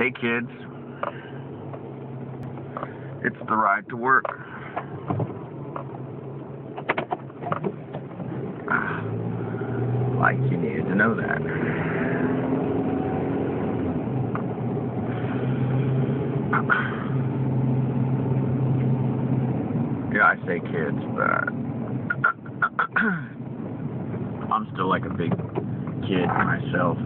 Hey kids, it's the ride to work. Like you needed to know that. Yeah, I say kids, but I'm still like a big kid myself.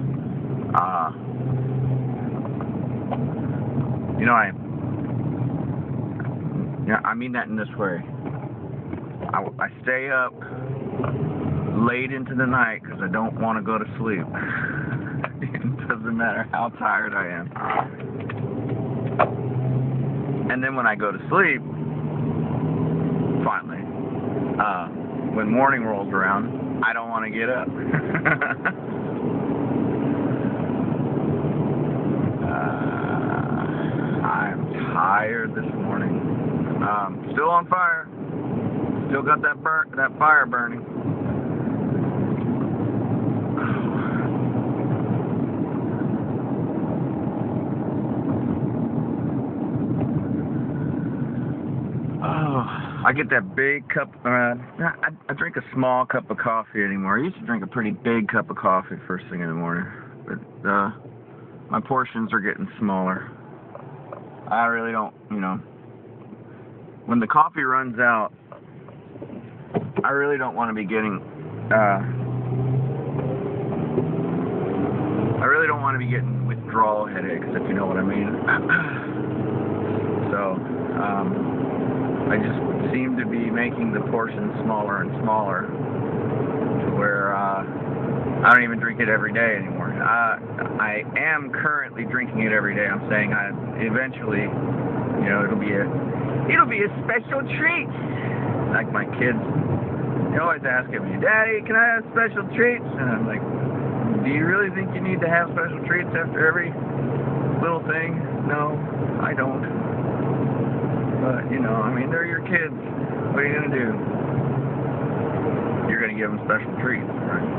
I mean that in this way. I stay up late into the night because I don't want to go to sleep. It doesn't matter how tired I am. And then when I go to sleep, finally, when morning rolls around, I don't want to get up. I'm tired this morning. Still on fire. Still got that fire burning. I get that big cup. I drink a small cup of coffee anymore. I used to drink a pretty big cup of coffee first thing in the morning, but my portions are getting smaller. I really don't, when the coffee runs out, I really don't want to be getting, withdrawal headaches, if you know what I mean. So, I just seem to be making the portions smaller and smaller to where I don't even drink it every day anymore. I am currently drinking it every day. I'm saying eventually, it'll be a special treat. Like my kids, they always ask me, "Daddy, can I have special treats?" And I'm like, "Do you really think you need to have special treats after every little thing?" No, I don't. But, they're your kids. What are you going to do? You're going to give them special treats, right?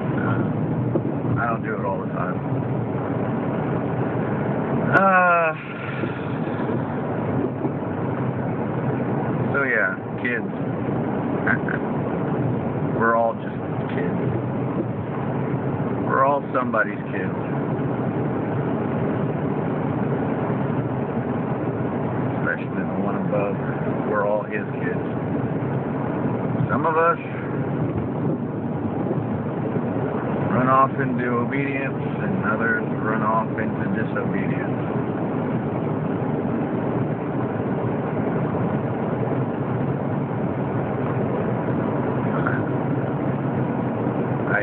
I don't do it all the time. So, yeah, kids. We're all just kids. We're all somebody's kids. Especially the one above. We're all his kids. Some of us run off into obedience, and others run off into disobedience. I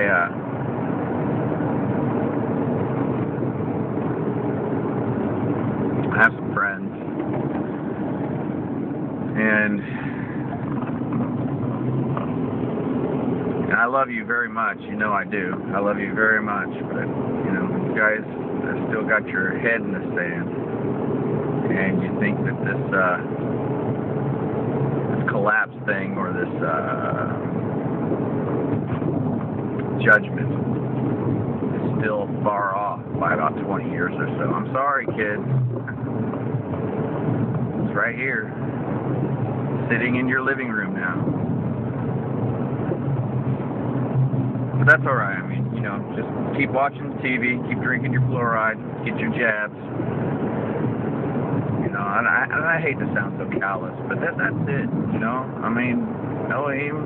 have some friends, and I love you very much. You know I do. I love you very much, but you guys have still got your head in the sand, and you think that this collapse thing or this judgment is still far off by about 20 years or so. I'm sorry, kids. It's right here, sitting in your living room now. But that's alright. Just keep watching the TV, keep drinking your fluoride, get your jabs. And I hate to sound so callous, but that's it, Elohim,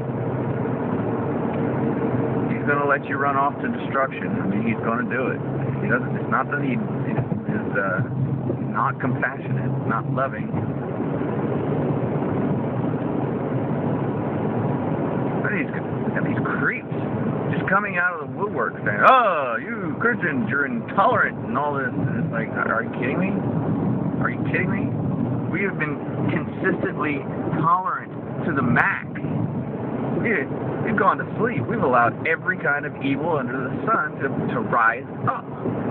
he's going to let you run off to destruction. He's going to do it. He doesn't. It's not that he is not compassionate, not loving. But he's got these creeps just coming out of the woodwork saying, "Oh, you Christians, you're intolerant," and all this. And it's like, are you kidding me? Are you kidding me? We have been consistently tolerant to the max. We've gone to sleep. We've allowed every kind of evil under the sun to rise up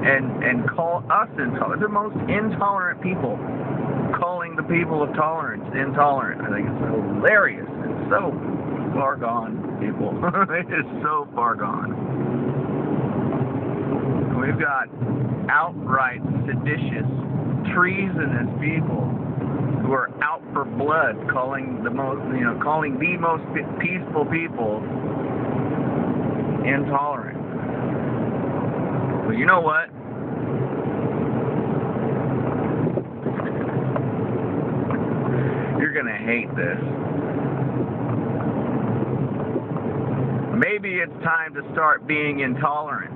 and call us intolerant. The most intolerant people calling the people of tolerance intolerant. I think it's hilarious. It's so far gone, people. It is so far gone. We've got outright seditious treasonous people who are out for blood, calling the most peaceful people intolerant. But you know what? You're gonna hate this. Maybe it's time to start being intolerant.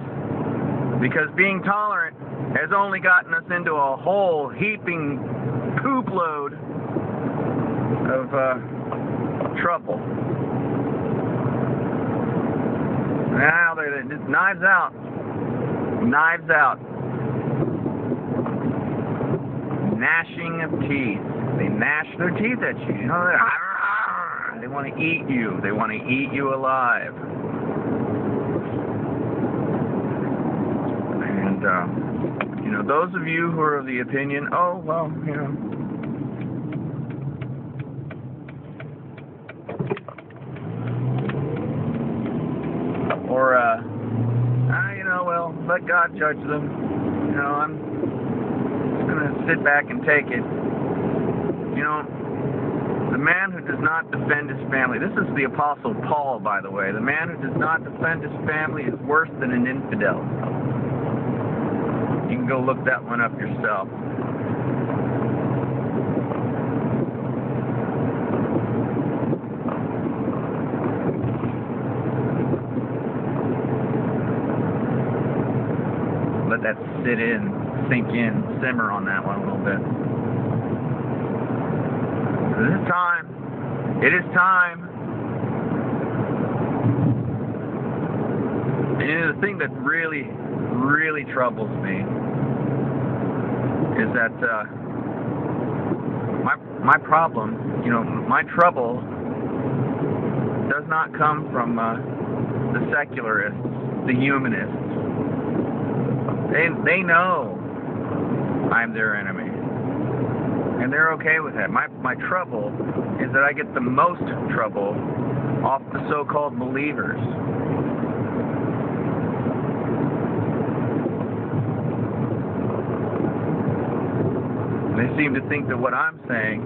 Because being tolerant has only gotten us into a whole heaping poop load of trouble. Now they're just knives out. Knives out. Gnashing of teeth. They gnash their teeth at you. You know, they want to eat you. They want to eat you alive. And, you know, those of you who are of the opinion, oh, well, you know, or, you know, well, let God judge them. You know, I'm just going to sit back and take it. You know, the man who does not defend his family, this is the Apostle Paul, by the way. The man who does not defend his family is worse than an infidel. You can go look that one up yourself. Let that sit in, sink in, simmer on that one a little bit. It is time. It is time. And the thing that really, really troubles me is that my problem, you know, my trouble does not come from the secularists, the humanists. They know I'm their enemy. And they're okay with that. My trouble is that I get the most trouble off the so-called believers. They seem to think that what I'm saying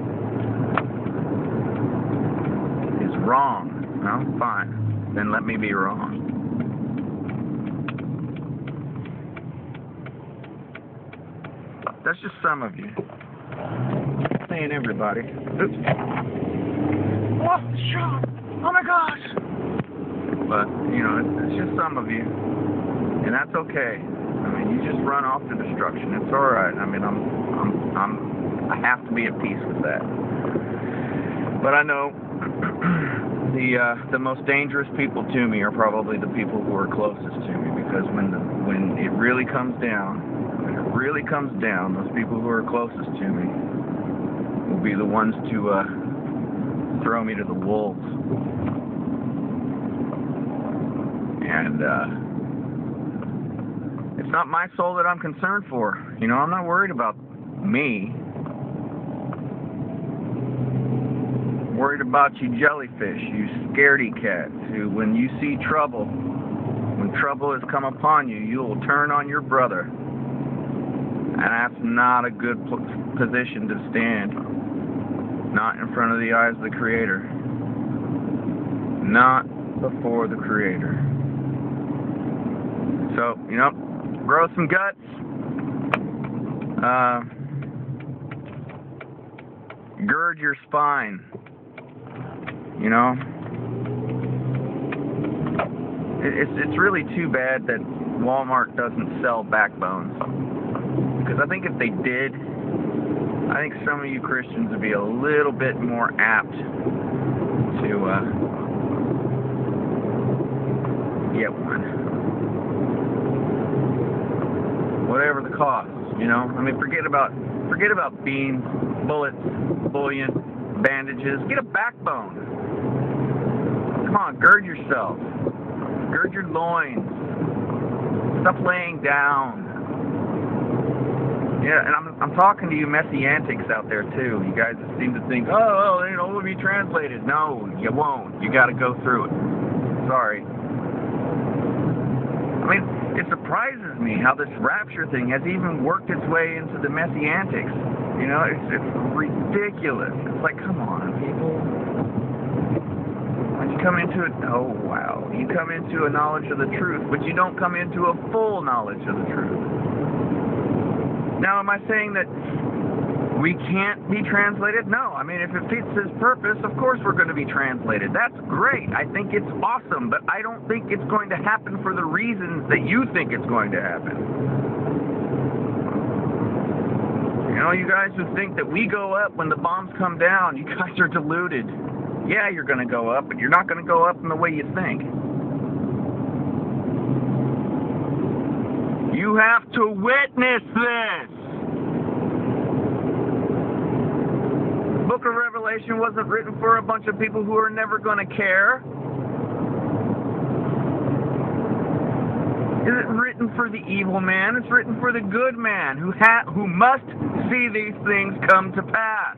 is wrong. Well, fine. Then let me be wrong. That's just some of you. Saying everybody. Oops. Off the shot. Oh my gosh. But, you know, it's just some of you. And that's okay. I mean, you just run off to destruction. It's alright. I mean, I have to be at peace with that. But I know the most dangerous people to me are probably the people who are closest to me, because when it really comes down, those people who are closest to me will be the ones to throw me to the wolves. And it's not my soul that I'm concerned for. You know, I'm not worried about me. I'm worried about you jellyfish, you scaredy cats, who when you see trouble, when trouble has come upon you, you will turn on your brother. And that's not a good position to stand. Not in front of the eyes of the Creator. Not before the Creator. So, you know, grow some guts. Gird your spine. You know? It's really too bad that Walmart doesn't sell backbones. Because I think if they did, I think some of you Christians would be a little bit more apt to get one. Whatever the cost, you know? I mean, forget about beans, bullets, bullion, bandages. Get a backbone. Come on, gird yourself. Gird your loins. Stop laying down. Yeah, and I'm talking to you messianics out there too. You guys seem to think, oh, you know, it will be translated. No, you won't. You got to go through it. Sorry. I mean, It surprises me how this rapture thing has even worked its way into the messianics. You know, it's ridiculous. It's like, come on, people. When you come into it, oh wow, you come into a knowledge of the truth, but you don't come into a full knowledge of the truth. Now, am I saying that we can't be translated? No. I mean, if it fits His purpose, of course we're going to be translated. That's great. I think it's awesome, but I don't think it's going to happen for the reasons that you think it's going to happen. You know, you guys who think that we go up when the bombs come down, you guys are deluded. Yeah, you're going to go up, but you're not going to go up in the way you think. You have to witness this. The book of Revelation wasn't written for a bunch of people who are never going to care. It's written for the evil man. It's written for the good man who must see these things come to pass.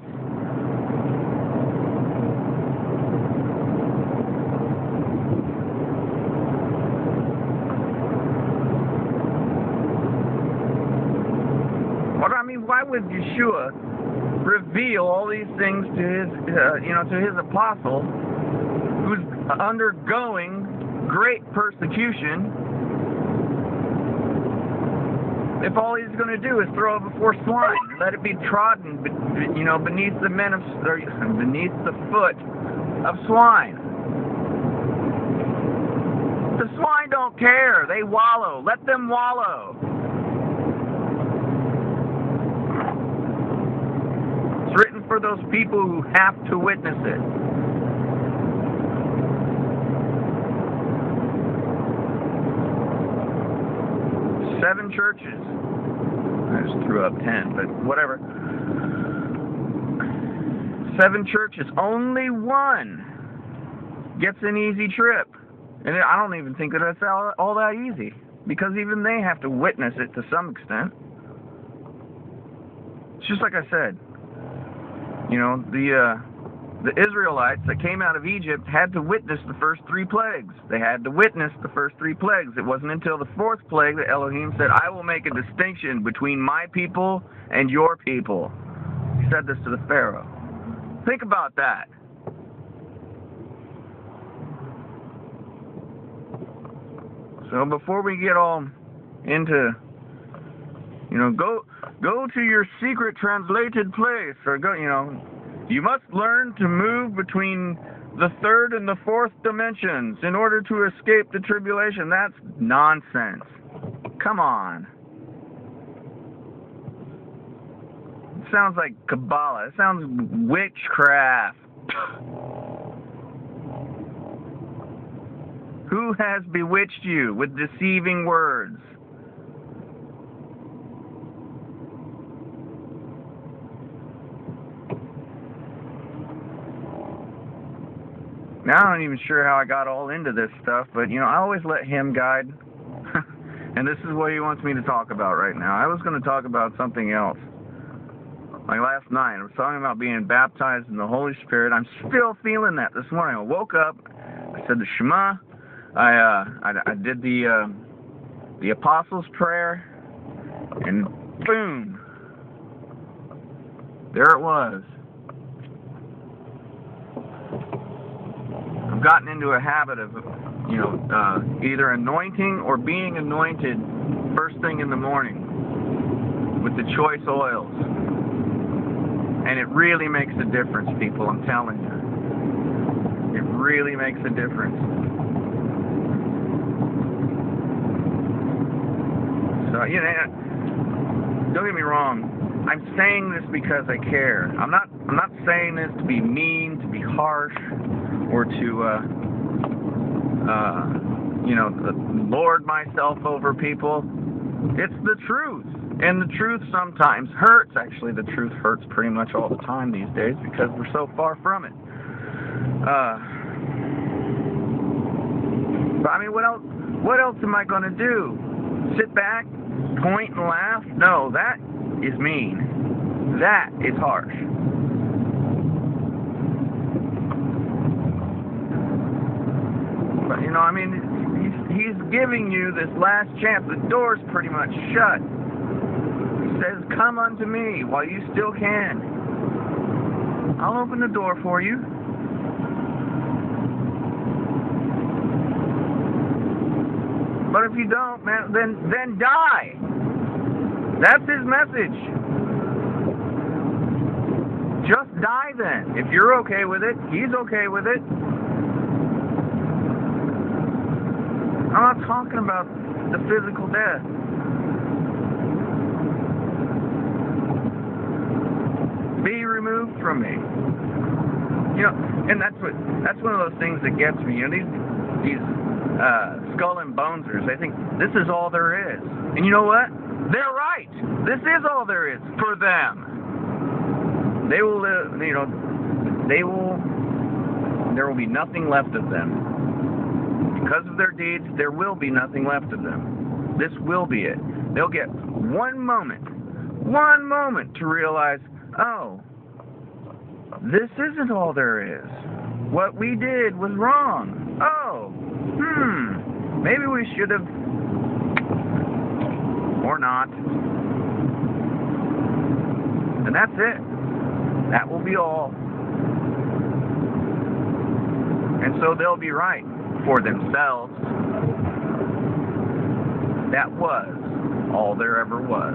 Why would Yeshua reveal all these things to his, to his apostle, who's undergoing great persecution, if all he's going to do is throw it before swine, let it be trodden, beneath the foot of swine? The swine don't care. They wallow. Let them wallow. Written for those people who have to witness it. Seven churches. I just threw up 10, but whatever. 7 churches. Only one gets an easy trip. And I don't even think that that's all that easy, because even they have to witness it to some extent. It's just like I said. You know, the Israelites that came out of Egypt had to witness the first 3 plagues. They had to witness the first 3 plagues. It wasn't until the 4th plague that Elohim said, I will make a distinction between my people and your people. He said this to the Pharaoh. Think about that. So before we get all into, go to your secret translated place, or you must learn to move between the 3rd and the 4th dimensions in order to escape the tribulation. That's nonsense. Come on. It sounds like Kabbalah. It sounds witchcraft. Who has bewitched you with deceiving words? Now, I'm not even sure how I got all into this stuff, but, I always let Him guide. And this is what He wants me to talk about right now. I was going to talk about something else. Like last night, I was talking about being baptized in the Holy Spirit. I'm still feeling that this morning. I woke up, I said the Shema, I did the Apostles' Prayer, and boom, there it was. I've gotten into a habit of, either anointing or being anointed first thing in the morning with the choice oils. And it really makes a difference, people, I'm telling you. It really makes a difference. So, don't get me wrong. I'm saying this because I care. I'm not saying this to be mean, to be harsh, or to, lord myself over people. It's the truth. And the truth sometimes hurts. Actually, the truth hurts pretty much all the time these days because we're so far from it. But I mean, what else am I going to do? Sit back, point and laugh? No, that is mean. That is harsh. But, he's giving you this last chance. The door's pretty much shut. He says, come unto me while you still can. I'll open the door for you. But if you don't, man, then die. That's his message. Just die then. If you're okay with it, he's okay with it. I'm not talking about the physical death. Be removed from me. You know, and that's one of those things that gets me. You know, these skull and bonesers, they think this is all there is. And you know what? They're right. This is all there is for them. They will live, you know, there will be nothing left of them. Because of their deeds, there will be nothing left of them. This will be it. They'll get one moment to realize, oh, this isn't all there is. What we did was wrong. Oh, maybe we should have, or not. And that's it. That will be all. And so they'll be right for themselves. That was all there ever was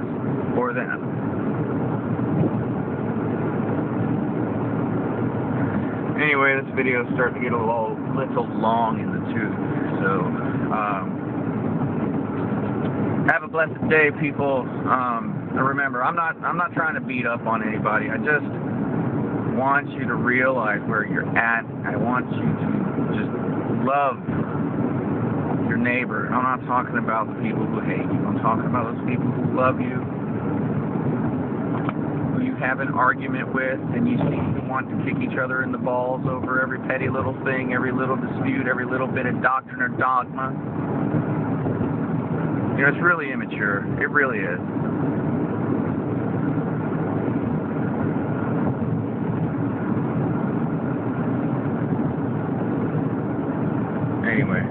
for them. Anyway, this video is starting to get a little long in the tooth. So, have a blessed day, people. And remember, I'm not trying to beat up on anybody. I just want you to realize where you're at. I want you to just love your neighbor. I'm not talking about the people who hate you. I'm talking about those people who love you, who you have an argument with, and you seem to want to kick each other in the balls over every petty little thing, every little dispute, every little bit of doctrine or dogma. You know, it's really immature. It really is. Anyway,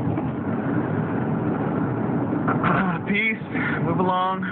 peace, move along.